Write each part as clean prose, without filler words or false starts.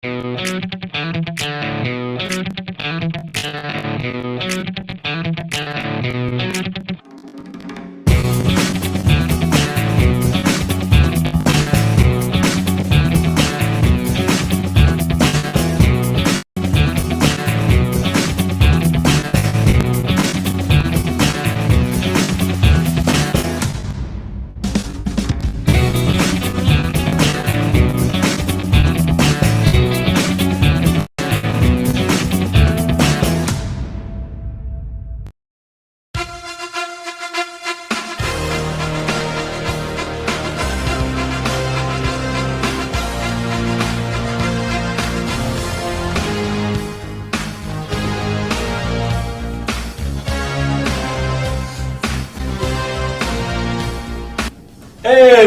Hey,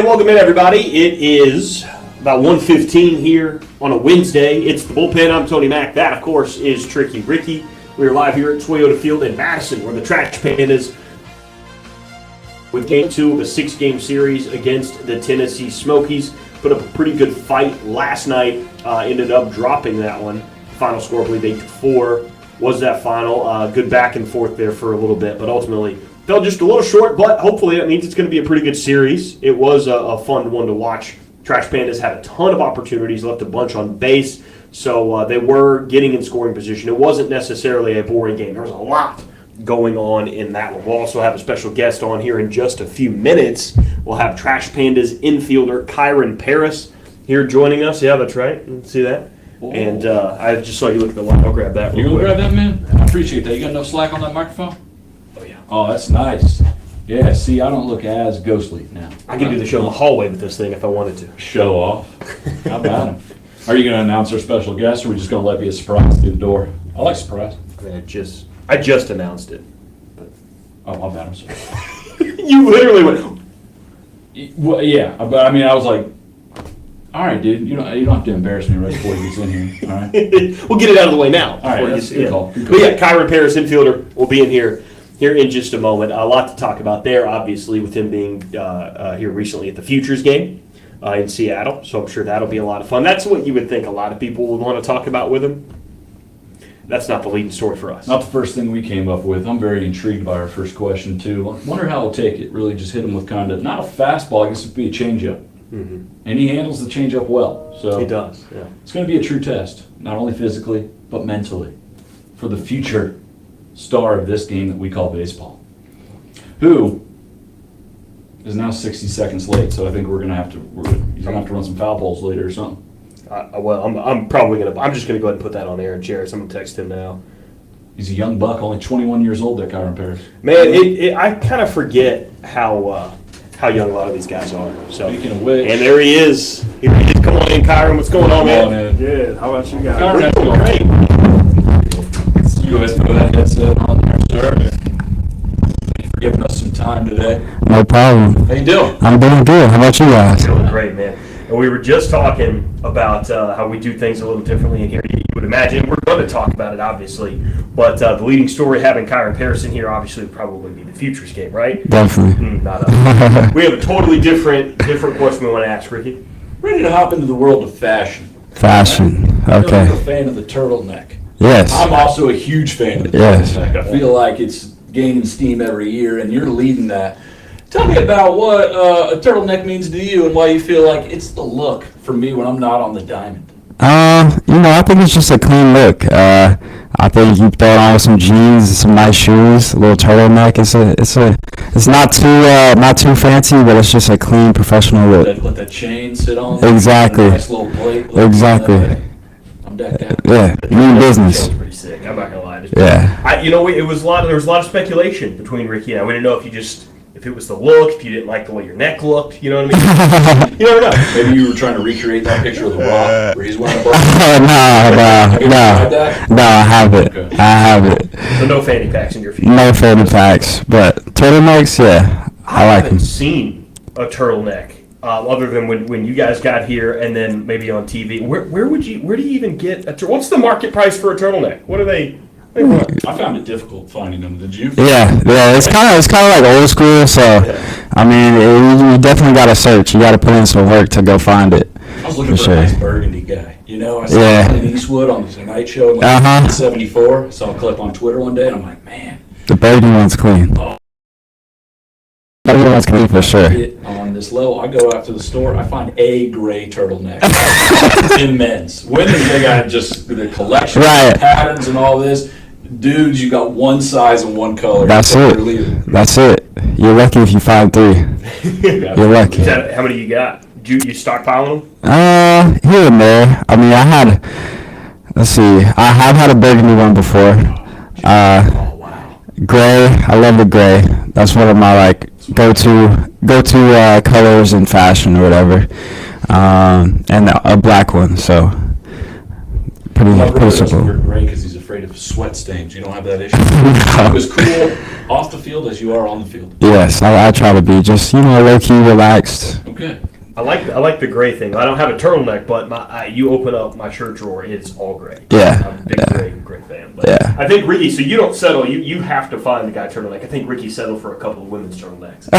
welcome in, everybody. It is about 1:15 here on a Wednesday. It's the Bullpen. I'm Tony Mack. That, of course, is Tricky Ricky. We are live here at Toyota Field in Madison, where the Trash Pandas, with Game 2 of a 6-game series against the Tennessee Smokies, put up a pretty good fight last night. Ended up dropping that one. Final score, I believe, 8-4 was that final. Good back and forth there for a little bit, but ultimately fell just a little short, but hopefully that means it's going to be a pretty good series. It was a fun one to watch. Trash Pandas had a ton of opportunities, left a bunch on base, so they were getting in scoring position. It wasn't necessarily a boring game. There was a lot going on in that one. We'll also have a special guest on here in just a few minutes. We'll have Trash Pandas infielder Kyren Paris here joining us. Yeah, that's right. See that? Whoa. And I just saw you look at the line. I'll grab that. You gonna grab that, man? I appreciate that. You got enough slack on that microphone? Oh, that's nice. Yeah, see, I don't look as ghostly now. I could do the show in the hallway with this thing if I wanted to. Show off. How about him? Are you going to announce our special guest, or are we just going to let you a surprise through the door? I like surprise. I mean, I just announced it. But. Oh, my bad. I'm sorry. You literally went. Well, yeah, but I mean, I was like, all right, dude, you don't have to embarrass me right before he gets in here. All right. We'll get it out of the way now. All right, that's good call. But yeah, Kyren Paris, infielder, will be in here in just a moment. A lot to talk about there, obviously, with him being here recently at the Futures game in Seattle. So I'm sure that'll be a lot of fun. That's what you would think a lot of people would want to talk about with him. That's not the leading story for us. Not the first thing we came up with. I'm very intrigued by our first question, too. I wonder how he'll take it. Really just hit him with kind of, not a fastball, I guess it'd be a changeup. Mm-hmm. And he handles the changeup well. So he does, yeah. It's going to be a true test, not only physically, but mentally, for the future star of this game that we call baseball, who is now 60 seconds late. So I think he's gonna have to run some foul balls later or something. Well, I'm just gonna go ahead and put that on air. Jared, I'm gonna text him now. He's a young buck, only 21 years old. There, Kyren Paris. Man, I kind of forget how young a lot of these guys are. So, speaking of which, and there he is. Here he is. Come on in, Kyren. What's going on, man? Good. How about you guys? Kyren, that's great. Go ahead and throw that headset on there, sir. Thank you for giving us some time today. No problem. How you doing? I'm doing good. How about you guys? Doing great, man. And we were just talking about how we do things a little differently in here. You would imagine we're going to talk about it, obviously, but the leading story having Kyren Paris in here obviously would probably be the Futures game, right? Definitely. Not us. We have a totally different question we want to ask, Ricky. Ready to hop into the world of fashion. Fashion. Okay. I'm a fan of the turtleneck. Yes. I'm also a huge fan of the turtleneck. I feel like it's gaining steam every year, and you're leading that. Tell me about what a turtleneck means to you and why you feel like it's the look for me when I'm not on the diamond. I think it's just a clean look. I think you throw it on with some jeans, some nice shoes, a little turtleneck. It's not too fancy, but it's just a clean professional look. Let that chain sit on. Exactly. Nice little plate. Exactly. I'm decked out. Yeah, mean business. That was pretty sick. I'm not gonna lie. Yeah. There was a lot of speculation between Ricky and I. We didn't know if it was the look, if you didn't like the way your neck looked, you know what I mean? You never know. Maybe you were trying to recreate that picture of The Rock where he's wearing a No, I haven't. Okay. I haven't. So no fanny packs in your feet. No fanny packs, but turtlenecks, yeah, I like them. haven't seen a turtleneck other than when you guys got here and then maybe on TV. Where do you even get what's the market price for a turtleneck? What are they? I found it difficult finding them. Did you? Yeah, it's kind of like old school. So, I mean, you definitely got to search. You got to put in some work to go find it. I was looking for a nice burgundy guy. You know, I saw Yeah. Clint Eastwood on the Tonight Show in like Uh-huh. 1974. I saw a clip on Twitter one day, and I'm like, man. The burgundy one's clean. Oh. Burgundy one's clean for sure. On this level, I go out to the store, I find a gray turtleneck in men's. Women's, they got just the collection Right. of patterns and all this. Dudes, you got one size and one color. That's Take it. or leave it. That's it. You're lucky if you find 3. You're lucky. Is that, how many you got? Do you stockpiling them? Here and there. I mean, let's see. I have had a burgundy one before. Oh, wow. Gray. I love the gray. That's one of my like go-to colors in fashion or whatever. And a black one. So pretty My brother doesn't simple. wear gray because he's afraid of sweat stains. You don't have that issue. You're as cool off the field as you are on the field. Yes, I try to be just low-key relaxed. Okay. I like the gray thing. I don't have a turtleneck, but you open up my shirt drawer, it's all gray. Yeah. I'm a big gray fan. But Yeah. I think Ricky, so you don't settle. You have to find the guy turtleneck. I think Ricky settled for a couple of women's turtlenecks.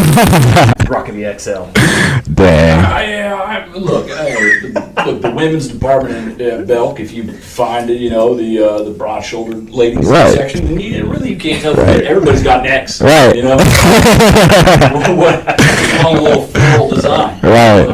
Rocking the XL. Dang. Look, the women's department in Belk, if you find it, the broad-shouldered ladies Right. section, then you can't tell that everybody's got necks. Right. You know? One little floral design. Right.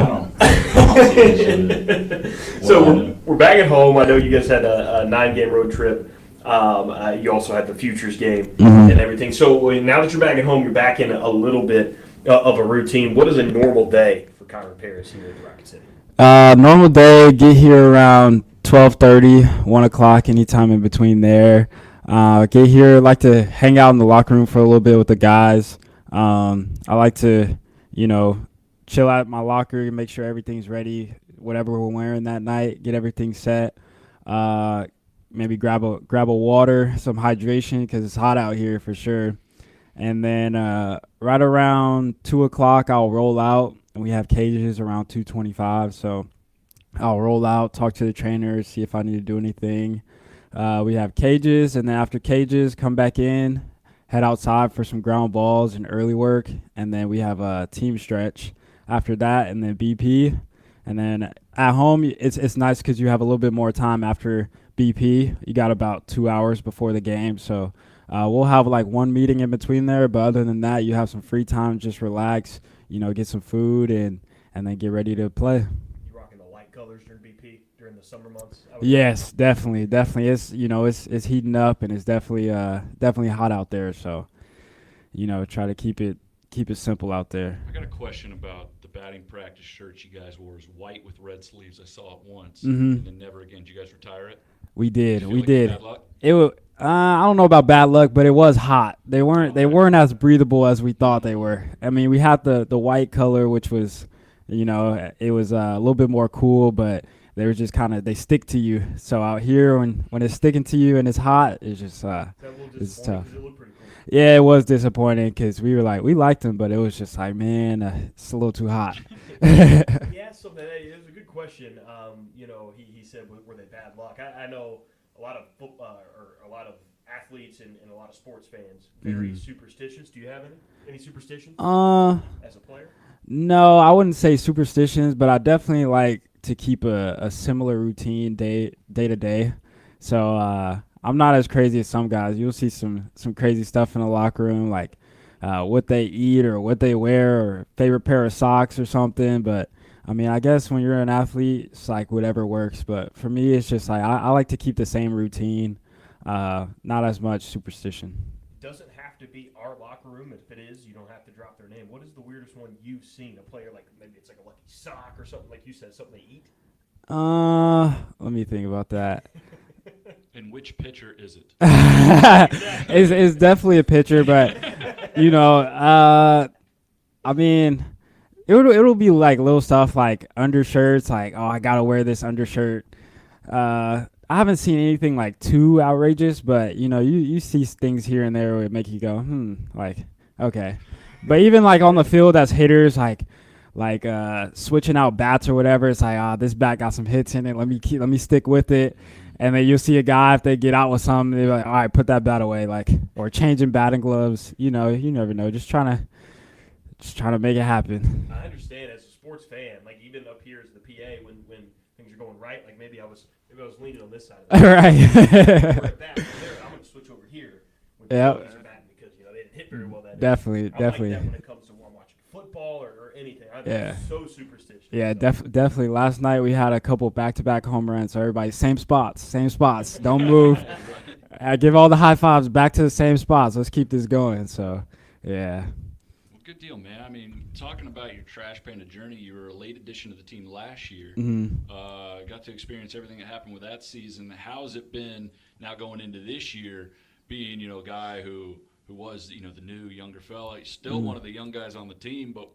So we're back at home. I know you guys had a 9-game road trip. You also had the Futures game and everything. So now that you're back at home, you're back in a little bit of a routine. What is a normal day for Kyren Paris here at Rocket City? Normal day, get here around 12:30, 1 o'clock, anytime in between there. Get here, like to hang out in the locker room for a little bit with the guys. I like to, chill out my locker and make sure everything's ready, whatever we're wearing that night, get everything set. Maybe grab a water, some hydration because it's hot out here for sure. And then right around 2 o'clock, I'll roll out. And we have cages around 2:25, so I'll roll out, talk to the trainer, see if I need to do anything. We have cages, and then after cages, come back in, head outside for some ground balls and early work, and then we have a team stretch after that, and then BP. And then at home, it's nice because you have a little bit more time after BP. You got about 2 hours before the game, so we'll have like one meeting in between there, but other than that, you have some free time, just relax, get some food, and then get ready to play. You rocking the light colors during BP during the summer months? Yes, definitely. It's it's heating up, and it's definitely hot out there. So, try to keep it simple out there. I got a question about the batting practice shirts you guys wore. Is white with red sleeves. I saw it once, and then never again. Did you guys retire it? We did. Did you We feel like did. bad luck? It was. I don't know about bad luck, but it was hot. They weren't as breathable as we thought they were. I mean, we had the white color, which was, it was a little bit more cool, but they were just they stick to you. So out here, when it's sticking to you and it's hot, it's just it's tough. It looked pretty cool. Yeah, it was disappointing because we liked them, but it was just like, man, it's a little too hot. Yeah, so it was a good question. He said, were they bad luck? I know a lot of a lot of athletes and a lot of sports fans very superstitious. Do you have any superstitions as a player? No, I wouldn't say superstitions, but I definitely like to keep a similar routine day to day. So I'm not as crazy as some guys. You'll see some crazy stuff in the locker room, like what they eat or what they wear or favorite pair of socks or something. But I mean, I guess when you're an athlete, it's like whatever works. But for me, it's just like I like to keep the same routine, not as much superstition. Doesn't have to be our locker room. If it is, you don't have to drop their name. What is the weirdest one you've seen? A player, like maybe it's like a lucky sock or something, like you said, something they eat? Let me think about that. And which pitcher is it? It's definitely a pitcher, but I mean, it'll be like little stuff like undershirts, like I gotta wear this undershirt. I haven't seen anything like too outrageous, but you see things here and there where it make you go, like okay. But even like on the field as hitters, like switching out bats or whatever, it's like this bat got some hits in it. Let me stick with it. And then you'll see a guy, if they get out with something, they're like, all right, put that bat away, or changing batting gloves. You never know. Just trying just trying to make it happen. I understand as a sports fan, like even up here as the PA, when things are going right, like maybe I was leaning on this side of the Right. right back. I'm going to switch over here when Yep. the are batting because they didn't hit very well that day. Definitely. I like that when it comes to when I'm watching football or anything. I'm so superstitious. Yeah, so. definitely. Last night we had a couple back-to-back home runs. So everybody, same spots. Don't move. I give all the high fives back to the same spots. Let's keep this going. So, yeah. Well, good deal, man. I mean, talking about your trash panda journey, you were a late addition to the team last year. Got to experience everything that happened with that season. How's it been now going into this year, being a guy who was the new younger fella, still one of the young guys on the team, but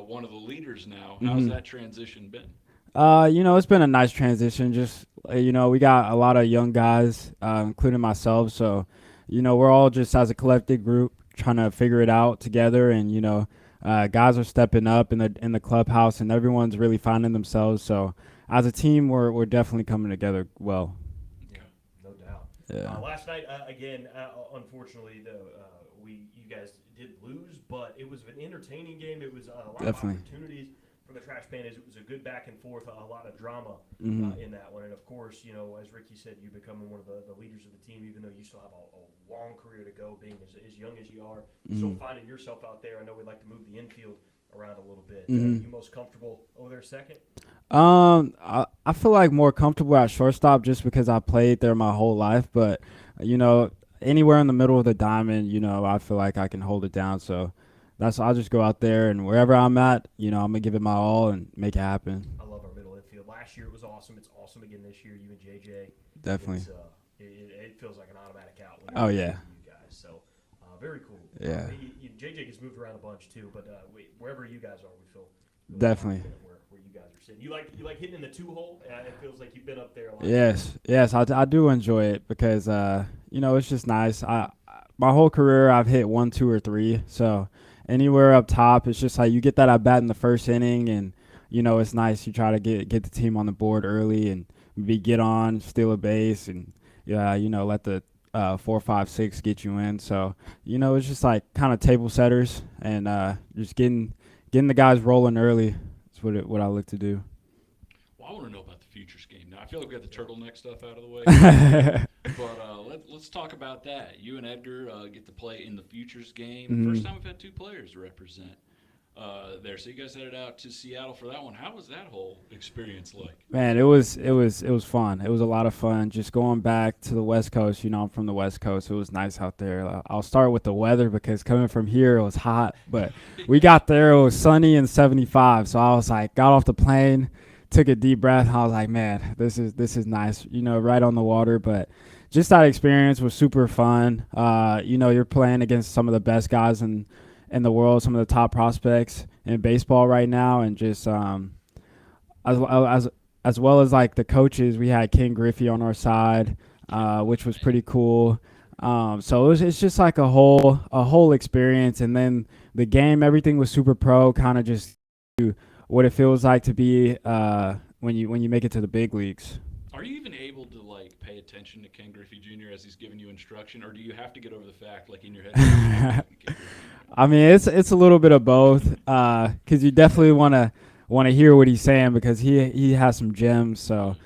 one of the leaders now. How's that transition been? It's been a nice transition. Just, we got a lot of young guys, including myself. So, we're all just as a collective group trying to figure it out together. And, guys are stepping up in the clubhouse, and everyone's really finding themselves. So, as a team, we're definitely coming together well. Yeah, no doubt. Yeah. Last night, again, unfortunately, you guys did lose, but it was an entertaining game. It was a lot of opportunities for the Trash Pandas. It was a good back and forth, a lot of drama in that one. And, of course, as Ricky said, you becoming one of the leaders of the team, even though you still have a long career to go, being as young as you are, still finding yourself out there. I know we'd like to move the infield around a little bit. You most comfortable over there second? I feel like more comfortable at shortstop just because I played there my whole life. But, anywhere in the middle of the diamond, I feel like I can hold it down. So I'll just go out there, and wherever I'm at, I'm going to give it my all and make it happen. I love our middle infield. Last year it was awesome. It's awesome again this year. You and JJ. Definitely. It feels like an automatic out. Oh, yeah. You guys. So, very cool. Yeah. JJ gets moved around a bunch too, but wherever you guys are, we feel definitely where you guys are sitting. You like hitting in the 2-hole? It feels like you've been up there a lot. Yes, I do enjoy it because it's just nice. My whole career I've hit 1, 2, or 3, so anywhere up top, it's just like you get that at bat in the first inning, and it's nice. You try to get the team on the board early and get on, steal a base, and let the 4, 5, 6 get you in. So it's just like kind of table setters and just getting the guys rolling early. That's what I look to do. Well, I want to know about the futures game. Now, I feel like we got the turtleneck stuff out of the way. But let's talk about that. You and Edgar get to play in the futures game. First time we've had 2 players to represent there. So you guys headed out to Seattle for that one. How was that whole experience like? Man, it was fun. It was a lot of fun. Just going back to the West Coast. I'm from the West Coast. It was nice out there. I'll start with the weather because coming from here, it was hot. But we got there, it was sunny and 75. So I was like, got off the plane, took a deep breath. I was like, man, this is nice. Right on the water. But just that experience was super fun. You're playing against some of the best guys in the world, some of the top prospects in baseball right now, and just as well as like the coaches, we had Ken Griffey on our side, which was pretty cool. So it's just like a whole experience, and then the game, everything was super pro, kind of just what it feels like to be when you make it to the big leagues. Are you even able to pay attention to Ken Griffey Jr. as he's giving you instruction, or do you have to get over the fact in your head? I mean, it's a little bit of both, because you definitely want to hear what he's saying because he has some gems. So,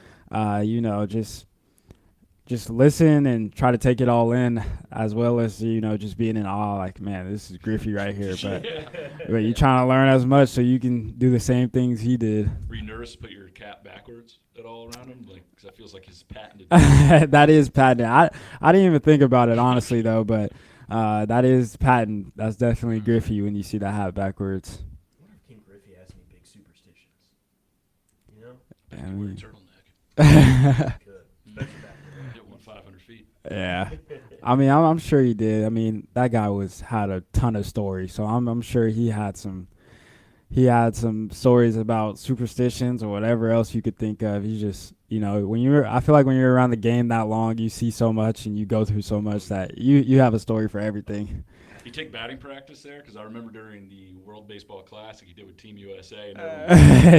just listen and try to take it all in, as well as just being in awe. Like, man, this is Griffey right here. But you're trying to learn as much so you can do the same things he did. Were you nervous to put your cap backwards at all around him? Because that feels like he's patented. That is patented. I didn't even think about it honestly though, but that is patent. That's definitely Griffey when you see that hat backwards. I wonder if King Griffey has any big superstitions. I mean, turtleneck. Good. Especially back there. Hit 500 feet. Yeah, I mean, I'm sure he did. I mean, that guy had a ton of stories, so I'm sure he had some stories about superstitions or whatever else you could think of. He just, I feel like when you're around the game that long, you see so much and you go through so much that you have a story for everything. You take batting practice there? Because I remember during the World Baseball Classic, he did with Team USA.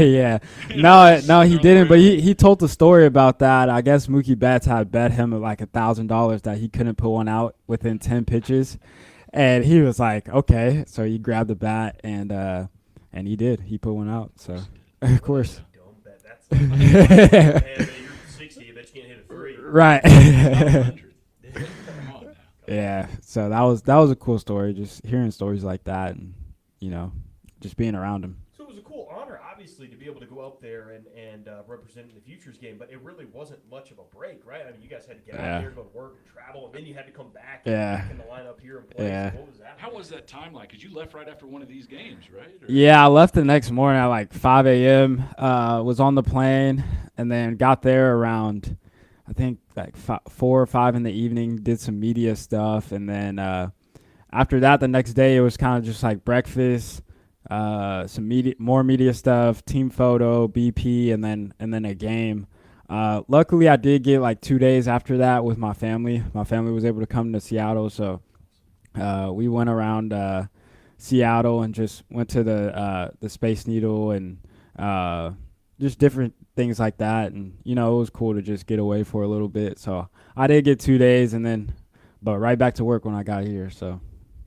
Yeah. No, he didn't. But he told the story about that. I guess Mookie Betts had bet him like $1,000 that he couldn't put one out within 10 pitches. And he was like, okay. So he grabbed the bat and he did. He put one out. So of course. Don't bet that's. Man, you're 60. I bet you can't hit a 3. Right. Come on now. Yeah. So that was a cool story. Just hearing stories like that, and just being around him. So it was a cool honor, obviously, to be able to go out there and represent in the Futures game, but it really wasn't much of a break, right? I mean, you guys had to get out there, go to work, and travel, and then you had to come back and back in the lineup here and play. Yeah. So what was that? How was that time like? Because you left right after one of these games, right? Or? Yeah, I left the next morning at like 5 a.m. Was on the plane, and then got there around, I think, like 4 or 5 in the evening, did some media stuff, and then after that, the next day, it was kind of just like breakfast, more media stuff, team photo, BP, and then a game. Luckily, I did get like 2 days after that with my family. My family was able to come to Seattle, so we went around Seattle and just went to the Space Needle and just different things like that. And it was cool to just get away for a little bit. So I did get 2 days, but right back to work when I got here. So.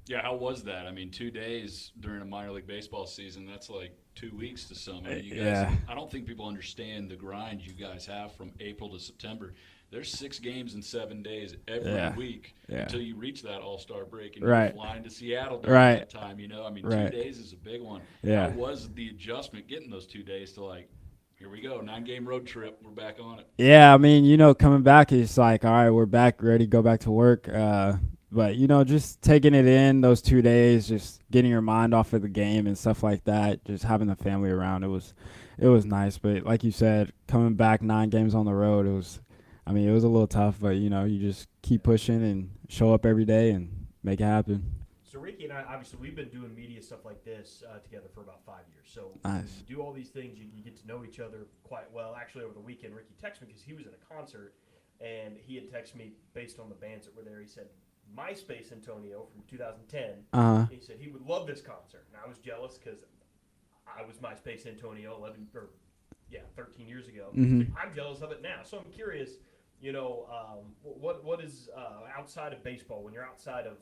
Yeah, how was that? I mean, 2 days during a minor league baseball season, that's like 2 weeks to some. I mean, you guys, I don't think people understand the grind you guys have from April to September. There's 6 games in 7 days every week until you reach that All-Star break, and you're flying to Seattle during that time, I mean, 2 days is a big one. Yeah. How was the adjustment getting those 2 days to like, here we go, 9-game road trip, we're back on it? Yeah, I mean, coming back, it's like, all right, we're back, ready to go back to work. But, just taking it in those 2 days, just getting your mind off of the game and stuff like that, just having the family around, it was nice. But like you said, coming back 9 games on the road, it was a little tough. But, you just keep pushing and show up every day and make it happen. So Ricky and I, obviously, we've been doing media stuff like this together for about 5 years. So nice. You do all these things, you get to know each other quite well. Actually, over the weekend, Ricky texted me because he was at a concert, and he had texted me based on the bands that were there. He said, MySpace Antonio from 2010. He said he would love this concert, and I was jealous because I was MySpace Antonio 13 years ago. Mm-hmm. So I'm jealous of it now. So I'm curious, what is outside of baseball, when you're outside of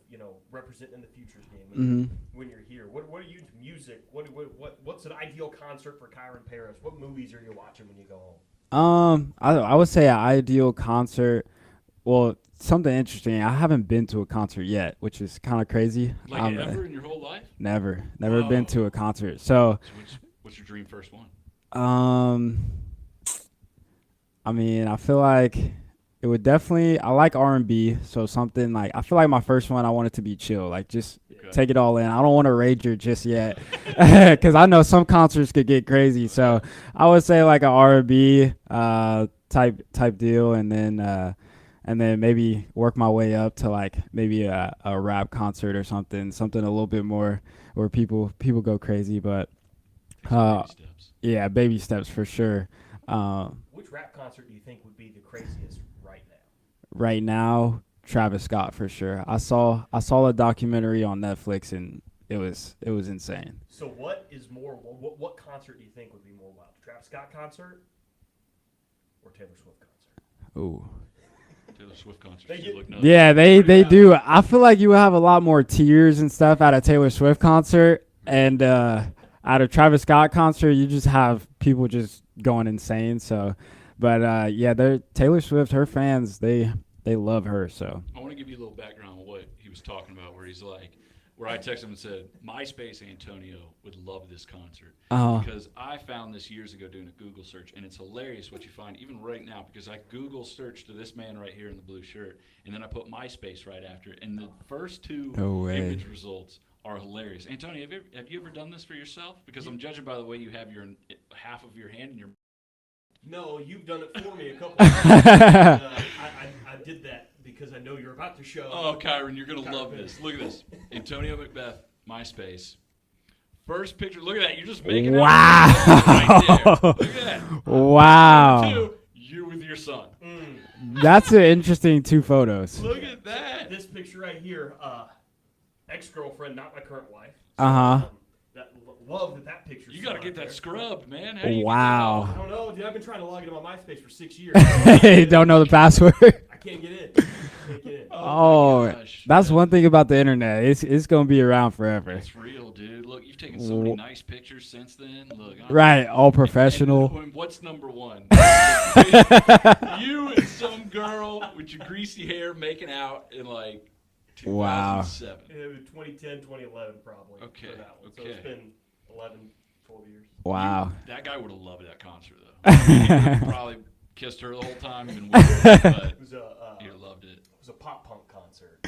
representing the Futures game, when you're here, what are you music? What's an ideal concert for Kyren Paris? What movies are you watching when you go home? I would say an ideal concert. Well, something interesting. I haven't been to a concert yet, which is kind of crazy. Like ever in your whole life? Never been to a concert. So what's your dream first one? I mean, I feel like it would definitely. I like R&B, so something like, I feel like my first one, I want it to be chill, like just take it all in. I don't want to rager just yet, because I know some concerts could get crazy. So I would say like an R&B type deal, and then maybe work my way up to like maybe a rap concert or something a little bit more where people go crazy. But baby steps. Yeah, baby steps for sure. Which rap concert do you think would be the craziest right now? Right now, Travis Scott for sure. I saw a documentary on Netflix, and it was insane. So what concert do you think would be more wild? Travis Scott concert or Taylor Swift concert? Ooh. Taylor Swift concerts look nuts. Yeah, they do. I feel like you have a lot more tears and stuff at a Taylor Swift concert, and at a Travis Scott concert, you just have people just going insane. So, but they're Taylor Swift. Her fans, they love her. So I want to give you a little background on what he was talking about, where he's like, where I texted him and said, MySpace Antonio would love this concert. Because I found this years ago doing a Google search, and it's hilarious what you find even right now, because I Google searched to this man right here in the blue shirt, and then I put MySpace right after it, and the first 2 image results are hilarious. Antonio, have you ever done this for yourself? Because I'm judging by the way you have your half of your hand in your... No, you've done it for me a couple of times. I did that because I know you're about to show. Oh, Kyren, you're going to love this. Look at this. Antonio Macbeth, MySpace. First picture. Look at that. You're just making wow. Right there. Look at that. Wow. 2, you with your son. That's an interesting 2 photos. Look at that. This picture right here, ex-girlfriend, not my current wife. Love that picture. You got to get that scrubbed, man. How do you wow. I don't know, dude. I've been trying to log into my MySpace for 6 years. Don't know the password. I can't get in. Take it in. Oh, my gosh. that's Yeah. one thing about the internet. It's gonna be around forever. It's real, dude. Look, you've taken so many nice pictures since then. Look, Right, all professional. And what's number one? You and some girl with your greasy hair making out in like 2007. It was 2010, 2011 probably. Okay, For that one. So okay. it's been 11, 12 years. Wow. That guy would have loved that concert though. He would have probably kissed her the whole time, been with her, but It was he loved it. It was a pop punk concert.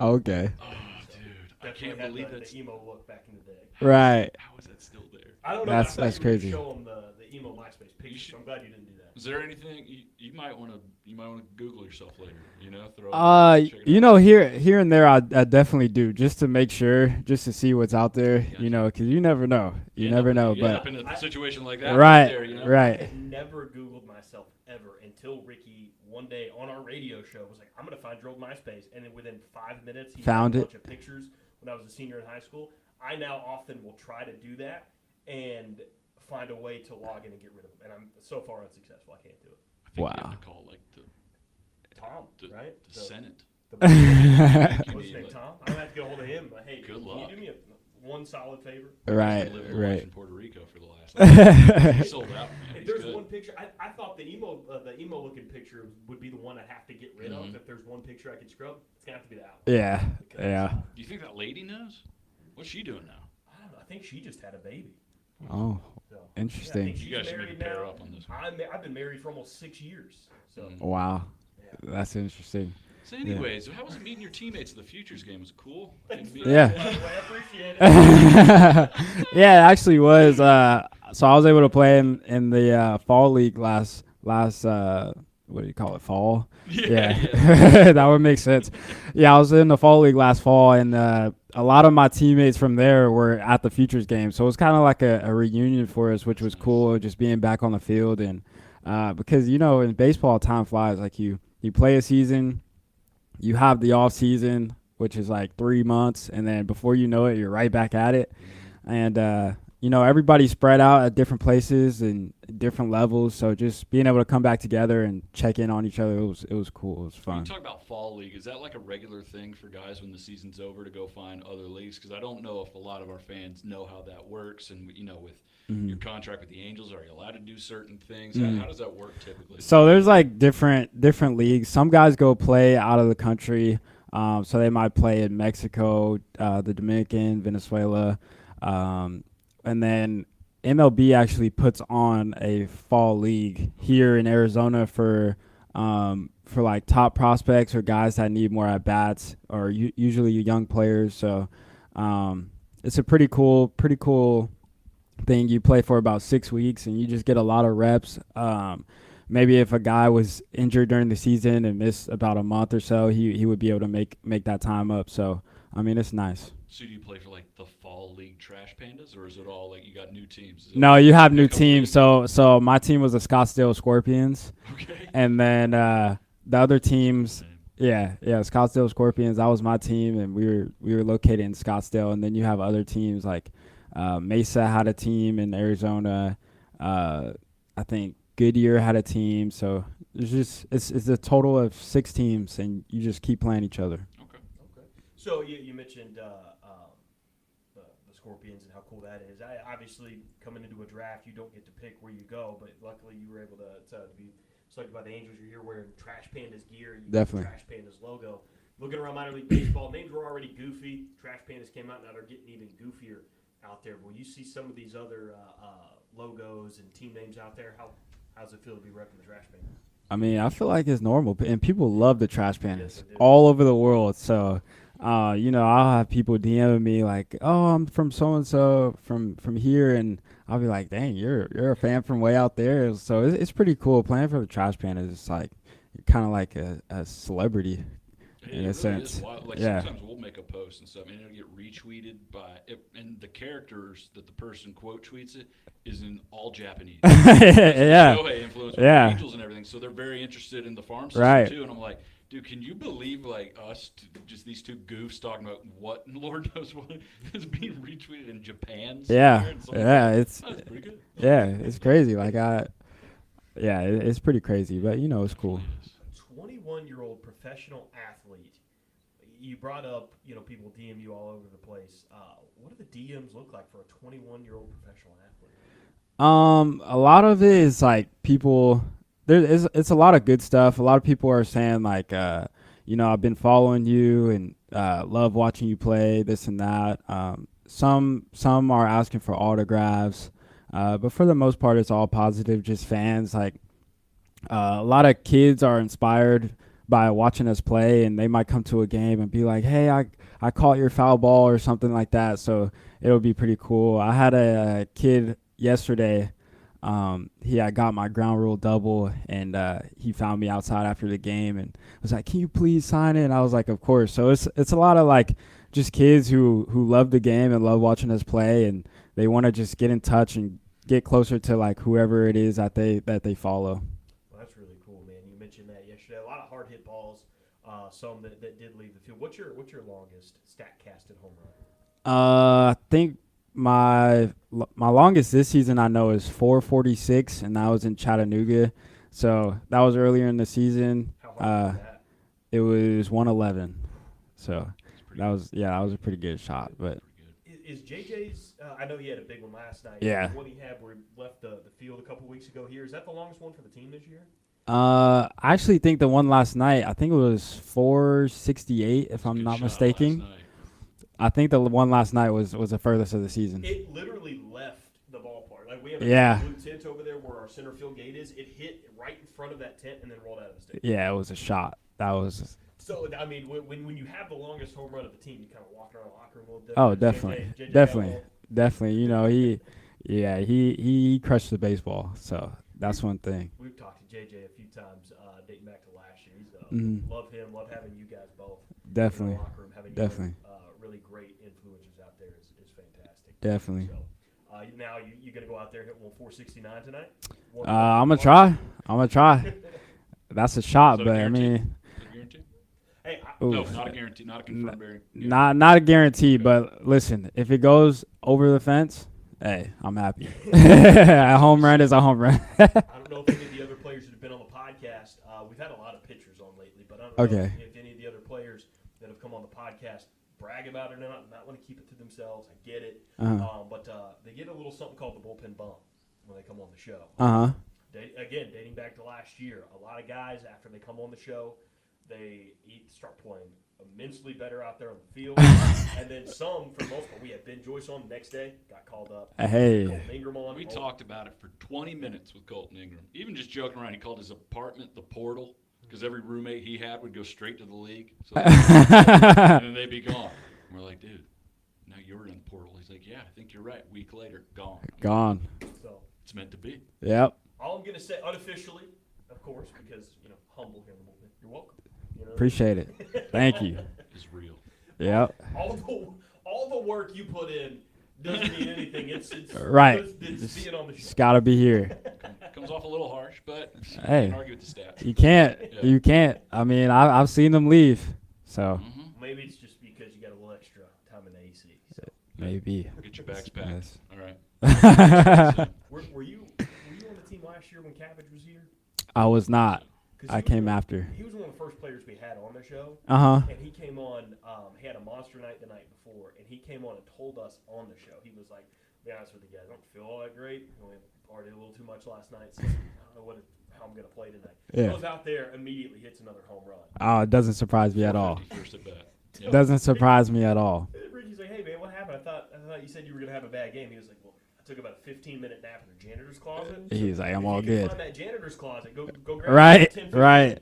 Okay. Oh, dude, I Definitely can't had believe the that's. emo look back in the day. Right. How is that still there? I don't know. That's- I thought that's you were gonna crazy. Show them the emo MySpace picture. should- So I'm glad you didn't do that. Is there anything you might want to Google yourself later? You know, throw. check it You out. know, here and there, I definitely do, just to make sure, just to see what's out there. Gotcha. You know, because you never know. You never know. You end up But in a situation like that. right, There, you know? I right. had never Googled myself ever until Ricky one day on our radio show was like, "I'm gonna find your old MySpace," and then within 5 minutes, he Found had a it. bunch of pictures when I was a senior in high school. I now often will try to do that and find a way to log in and get rid of them, and I'm so far unsuccessful. I can't do it. I think you Wow. have to call like Tom, right? the Senate. What's You his need, name, like- Tom? I'm gonna have to get a hold of him. Like, hey, Good can luck. you do me one solid favor? Right, Living a life right. in Puerto Rico for the last. He sold out, man. If He's there's good. one picture, I thought the emo looking picture would be the one I'd have to get rid of. If there's one picture I could scrub, it's gonna have to be the album. Yeah, Because, yeah. Do you think that lady knows? What's she doing now? I don't know. I think she just had a baby. Oh, So, interesting. I think You guys she's should maybe married pair now. up on this. I've been married for almost 6 years. So Wow, yeah. that's interesting. So, anyways, how was it meeting your teammates at the Futures game? Was it cool? Thanks for Yeah. that, by the way. I appreciate it. Yeah, it actually was. So I was able to play in the fall league last what do you call it? Fall. Yeah. That would make sense. Yeah, I was in the fall league last fall, and a lot of my teammates from there were at the Futures game, so it was kind of like a reunion for us, which was cool, just being back on the field. And because in baseball, time flies. Like you play a season, you have the off season, which is like 3 months, and then before you know it, you're right back at it. And everybody's spread out at different places and different levels, so just being able to come back together and check in on each other, it was cool. It was When fun. you talk about fall league, is that like a regular thing for guys when the season's over to go find other leagues? Because I don't know if a lot of our fans know how that works, and with your contract with the Angels, are you allowed to do certain things? How does that work typically? So there's like different leagues. Some guys go play out of the country, so they might play in Mexico, the Dominican, Venezuela, and then MLB actually puts on a fall league here in Arizona for like top prospects or guys that need more at bats, or usually young players. So it's a pretty cool thing. You play for about 6 weeks and you just get a lot of reps. Maybe if a guy was injured during the season and missed about a month or so, he would be able to make that time up. So I mean, it's nice. So do you play for like the fall league Trash Pandas, or is it all like you got new teams? No, you have new teams. So my team was the Scottsdale Scorpions, Okay. and then the other teams, Scottsdale Scorpions. That was my team, and we were located in Scottsdale. And then you have other teams like Mesa had a team in Arizona. I think Goodyear had a team. So it's a total of 6 teams, and you just keep playing each other. Okay. So you mentioned the Scorpions and how cool that is. Obviously, coming into a draft, you don't get to pick where you go, but luckily you were able to be selected by the Angels. You're here wearing Trash Pandas gear. You Definitely. got the Trash Pandas logo. Looking around minor league baseball, names were already goofy. Trash Pandas came out, now they're getting even goofier out there. Will you see some of these other logos and team names out there? How's it feel to be repping the Trash Pandas? I mean, I feel like it's normal, and people love the Trash Pandas Yes, they do. all over the world. So, I'll have people DMing me like, "Oh, I'm from so and so from here," and I'll be like, "Dang, you're a fan from way out there." So it's pretty cool playing for the Trash Pandas. It's like you're kind of like a celebrity in a really sense. Is wild. Like Yeah. sometimes we'll make a post and stuff, and it'll get retweeted by it, and the characters that the person quote tweets it is in all Japanese. Yeah. Shohei influence Yeah. with the Angels and everything, so they're very interested in the farm system Right. too. And I'm like, dude, can you believe like us, just these two goofs talking about what Lord knows what is being retweeted in Japan? Yeah, somewhere, and it's that's pretty good. it's crazy. Like it's pretty crazy, but it's cool. 21-year-old professional professional athlete, you brought up, people DM you all over the place. What do the DMs look like for a 21-year-old professional athlete? A lot of it is like people. It's a lot of good stuff. A lot of people are saying like, I've been following you and love watching you play, this and that. Some are asking for autographs, but for the most part, it's all positive, just fans. Like a lot of kids are inspired by watching us play, and they might come to a game and be like, "Hey, I caught your foul ball" or something like that. So it'll be pretty cool. I had a kid yesterday. I got my ground rule double, and he found me outside after the game and was like, "Can you please sign it?" And I was like, "Of course." So it's a lot of like just kids who love the game and love watching us play, and they want to just get in touch and get closer to like whoever it is that they follow. Well, that's really cool, man. You mentioned that yesterday. A lot of hard hit balls, some that did leave the field. What's your longest stat casted home run? I think my longest this season I know is 446, and that was in Chattanooga. So that was earlier in the season. How hard was that? It was 111. So that was a pretty good shot. But is JJ's? I know he had a big one last night. Yeah. What he had where he left the field a couple weeks ago here. Is that the longest one for the team this year? I actually think the one last night, I think it was 468, if I'm Good not shot mistaken. last night. I think the one last night was the furthest of the season. It literally left the ballpark. Like we have Yeah. a blue tent over there where our center field gate is. It hit right in front of that tent and then rolled out of the stadium. Yeah, it was a shot. That was. So I mean, when you have the longest home run of the team, you kind of walk around the locker room a little bit. Oh, definitely, JJ definitely. He crushed the baseball. So that's one thing. We've talked to JJ a few times, dating back to last year. He's Mhm. love him, love having you guys both. Definitely, In the locker room, having definitely. really great influencers out there is fantastic. Definitely. So, now you gonna go out there and hit 469 tonight? I'm gonna try. That's a shot, Is that a but I guarantee? mean, Is that a guarantee? Hey, ooh, No, not a guarantee. Not a confirmed Barry. not a guarantee. But listen, if it goes over the fence, hey, I'm happy. A home run is a home run. I don't know if any of the other players that have been on the podcast. We've had a lot of pitchers on lately, but I don't know if any of the other players that have come on the podcast brag about it or not want to keep it to themselves. I get it, but they get a little something called the bullpen bump when they come on the show. Again, dating back to last year, a lot of guys after they come on the show, they start playing immensely better out there on the field, and then some, for the most part, we had Ben Joyce on the next day, got called up. Hey. Colton Ingram on. We talked about it for 20 minutes with Colton Ingram. Even just joking around, he called his apartment the portal because every roommate he had would go straight to the league. So and then they'd be gone. And we're like, dude, now you're in the portal. He's like, yeah, I think you're right. Week later, gone. Gone. So It's meant to be. Yep. all I'm going to say, unofficially, of course, because, humble here in the movement, you're welcome. Appreciate it. Thank you. It's real. Yep. All the work you put in doesn't mean anything. It's Right. It's being on the Just show. gotta be here. Comes off a little harsh, but Hey. you can argue with the stats. You can't. Yeah. You can't. I mean, I've seen them leave. So Maybe it's just because you got a little extra time in the AC. So. maybe. Get your bags packed. Yes. All right. Were you on the team last year when Cabbage was here? I was not. 'Cause I he was came one- after. He was one of the first players we had on the show. Uh-huh. And he came on, he had a monster night the night before, and he came on and told us on the show. He was like, to be honest with you guys, I don't feel all that great. We partied a little too much last night, so I don't know how I'm going to play tonight. Yeah. Goes out there, immediately hits another home run. Oh, it doesn't surprise me at all. 51st at bat. Yep. Doesn't surprise me at all. Ricky's like, hey, man, what happened? I thought you said you were going to have a bad game. He was like, well, I took about a 15-minute nap in the janitor's closet. He's like, I'm If all you can good. find that janitor's closet, go grab Right. 10, 15. Right.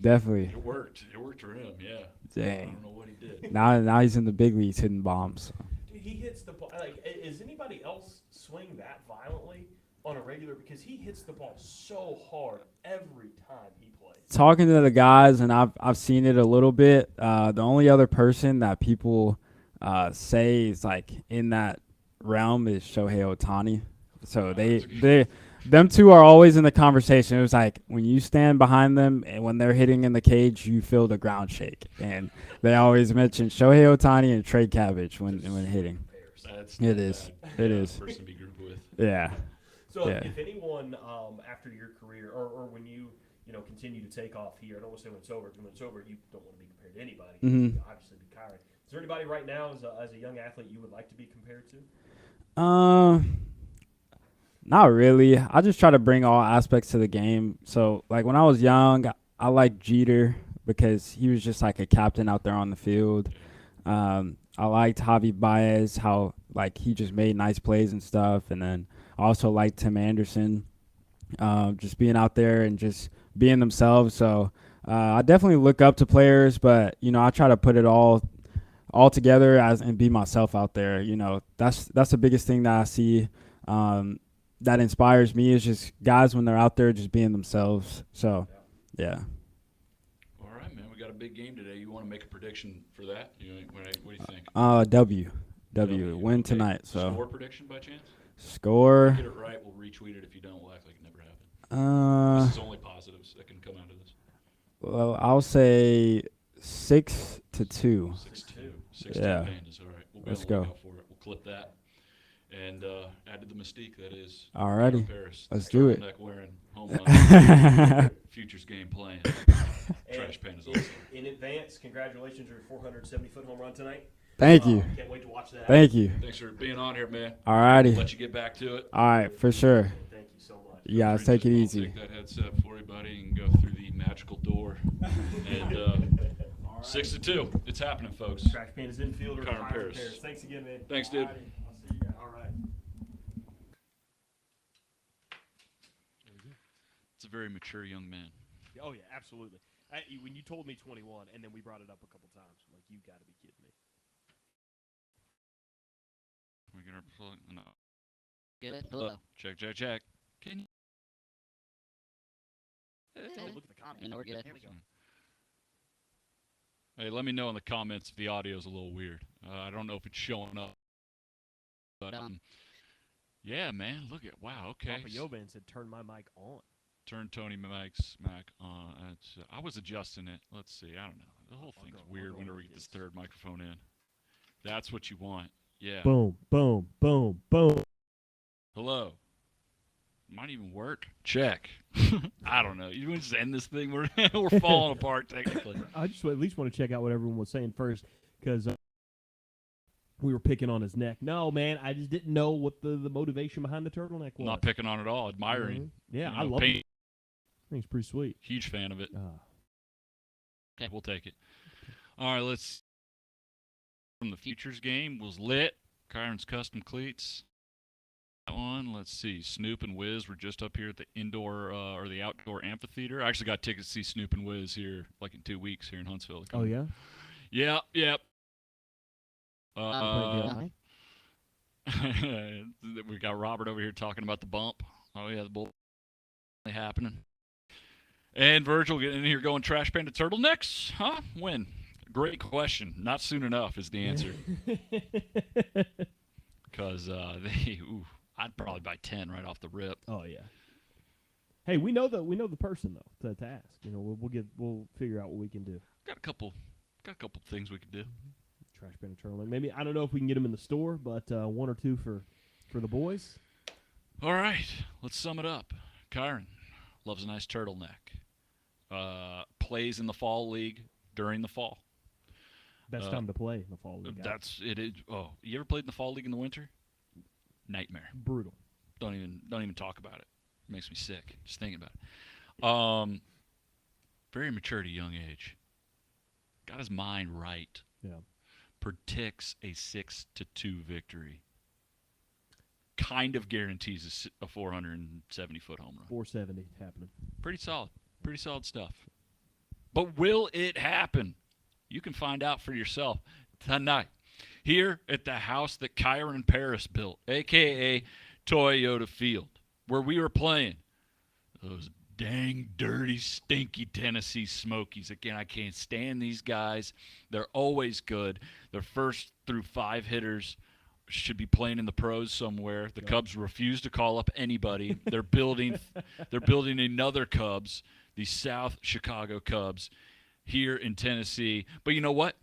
Definitely. It worked. It worked for him, yeah. I Dang. don't know what he did. Now he's in the big leagues hitting bombs. Dude, he hits the ball. Like, is anybody else swing that violently on a regular? Because he hits the ball so hard every time he plays. Talking to the guys, and I've seen it a little bit. The only other person that people say is like in that realm is Shohei Ohtani. So them two are always in the conversation. It was like when you stand behind them and when they're hitting in the cage, you feel the ground shake. And they always mention Shohei Ohtani and Trey Cabbage when hitting. That's It is. bad. It Yeah, is. person to be grouped with. Yeah. So Yeah. if anyone after your career or when you continue to take off here. I don't want to say when it's over, because when it's over, you don't want to be compared to anybody. Mhm. You obviously be Kyren. Is there anybody right now as a young athlete you would like to be compared to? Not really. I just try to bring all aspects to the game. So, like when I was young, I liked Jeter because he was just like a captain out there on the field. I liked Javi Baez, how like he just made nice plays and stuff. And then I also liked Tim Anderson, just being out there and just being themselves. So I definitely look up to players, but I try to put it all together and be myself out there. That's the biggest thing that I see. That inspires me is just guys when they're out there just being themselves. So, yeah. All right, man. We got a big game today. You want to make a prediction for that? What do you think? W. Win Okay. So Score prediction by chance? Score. Get it right. We'll retweet it. If you don't, we'll act like it never happened. This is only positives that can come out of this. Well, I'll say 6-2. 6-2. 6-2 Yeah. Pandas. All right. We'll be Let's on the go. lookout for it. We'll clip that. And add to the mystique that is Alrighty. Paris. Let's do it. Turtleneck wearing, home run, futures game playing. Trash Pandas also. In advance, congratulations on your 470-foot home run tonight. Thank you. Can't wait to watch that. Thank you. Thanks for being on here, man. Alrighty. Let you get back to it. All right, for sure. Thank you so much. You guys take it easy. Take that headset for you, buddy, and go through the magical door. And 6-2. It's happening, folks. Trash Pandas infielder, Kyren Kyren Paris. Thanks again, man. Thanks, dude. Alrighty. I'll see you guys. All right. It's a very mature young man. Oh, yeah, absolutely. When you told me 21, and then we brought it up a couple times, I'm like, you got to be kidding me. We're gonna plug. No. Good. Hello. Check. Can you? Look at the comments. And we're good. There we go. Hey, let me know in the comments if the audio's a little weird. I don't know if it's showing up. But yeah, man, look at okay. Papa Yoban said, turn my mic on. Turn Tony Mac's Mac on. I was adjusting it. Let's see. I don't know. The whole thing's weird whenever we get this third microphone in. That's what you want. Yeah. Boom, boom, boom, boom. Hello. Might even work. Check. I don't know. You want to just end this thing? We're falling apart technically. I just at least want to check out what everyone was saying first, because we were picking on his neck. No, man, I just didn't know what the motivation behind the turtleneck was. Not picking on it at all. Admiring. Yeah, You I know, love it. paint- I think it's pretty sweet. Huge fan of it. Okay. We'll take it. All right, let's. From the futures game was lit. Kyren's custom cleats. That one. Let's see. Snoop and Wiz were just up here at the indoor or the outdoor amphitheater. I actually got tickets to see Snoop and Wiz here, like in 2 weeks here in Huntsville. Oh yeah. Yep. Okay. We got Robert over here talking about the bump. Oh yeah, the bull happening. And Virgil getting in here going Trash Panda turtlenecks, huh? When? Great question. Not soon enough is the answer. Because I'd probably buy 10 right off the rip. Oh yeah. Hey, we know the person though to ask. We'll figure out what we can do. Got a couple things we could do. Trash Panda turtleneck. Maybe I don't know if we can get them in the store, but 1 or 2 for the boys. All right, let's sum it up. Kyren loves a nice turtleneck. Plays in the fall league during the fall. Best time to play in the fall league. That's it. Oh, you ever played in the fall league in the winter? Nightmare. Brutal. Don't even talk about it. It makes me sick just thinking about it. Very mature at a young age. Got his mind right. Yeah. Predicts a 6-2 victory. Kind of guarantees a 470-foot home run. 470 happening. Pretty solid stuff. But will it happen? You can find out for yourself tonight here at the house that Kyren Paris built, a.k.a. Toyota Field, where we were playing those dang dirty, stinky Tennessee Smokies. Again, I can't stand these guys. They're always good. Their first through 5 hitters should be playing in the pros somewhere. The Cubs refuse to call up anybody. They're building another Cubs, the South Chicago Cubs, here in Tennessee. But you know what?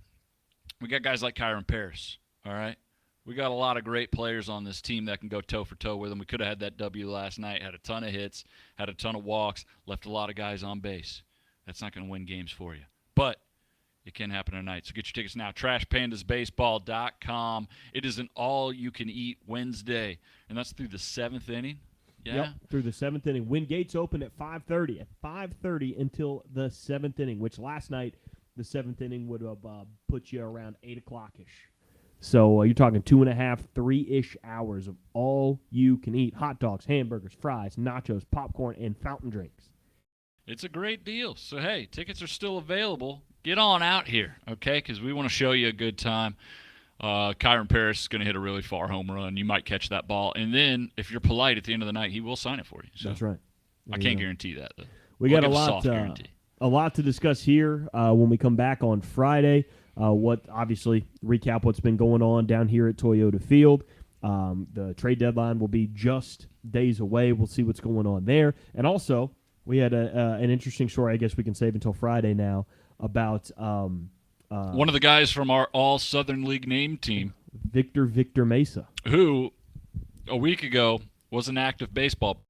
We got guys like Kyren Paris, all right? We got a lot of great players on this team that can go toe for toe with them. We could have had that W last night, had a ton of hits, had a ton of walks, left a lot of guys on base. That's not going to win games for you. But it can happen tonight. So get your tickets now. TrashPandasBaseball.com. It is an all-you-can-eat Wednesday, and that's through the 7th inning. Yeah. Yep, through the 7th inning. When gates open at 5:30. At 5:30 until the 7th inning, which last night the 7th inning would have put you around 8 o'clock-ish. So you're talking 2.5, 3-ish hours of all-you-can-eat hot dogs, hamburgers, fries, nachos, popcorn, and fountain drinks. It's a great deal. So, hey, tickets are still available. Get on out here, okay, because we want to show you a good time. Kyren Paris is going to hit a really far home run. You might catch that ball. And then, if you're polite at the end of the night, he will sign it for you. So That's right. I can't guarantee that, though. We got I'll a give lot, soft guarantee. a lot to discuss here when we come back on Friday. Obviously, recap what's been going on down here at Toyota Field. The trade deadline will be just days away. We'll see what's going on there. And also, we had an interesting story, I guess we can save until Friday now, about one of the guys from our All-Southern League name team, Victor Mesa, who a week ago was an active baseball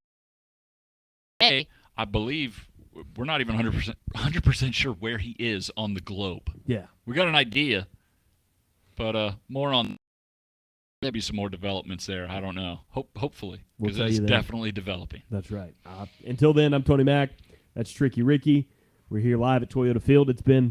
player. I believe we're not even 100% sure where he is on the globe. Yeah. We got an idea, but more on maybe some more developments there. I don't know. Hopefully, We'll because tell it's you then. definitely developing. That's right. Until then, I'm Tony Mack. That's Tricky Ricky. We're here live at Toyota Field. It's been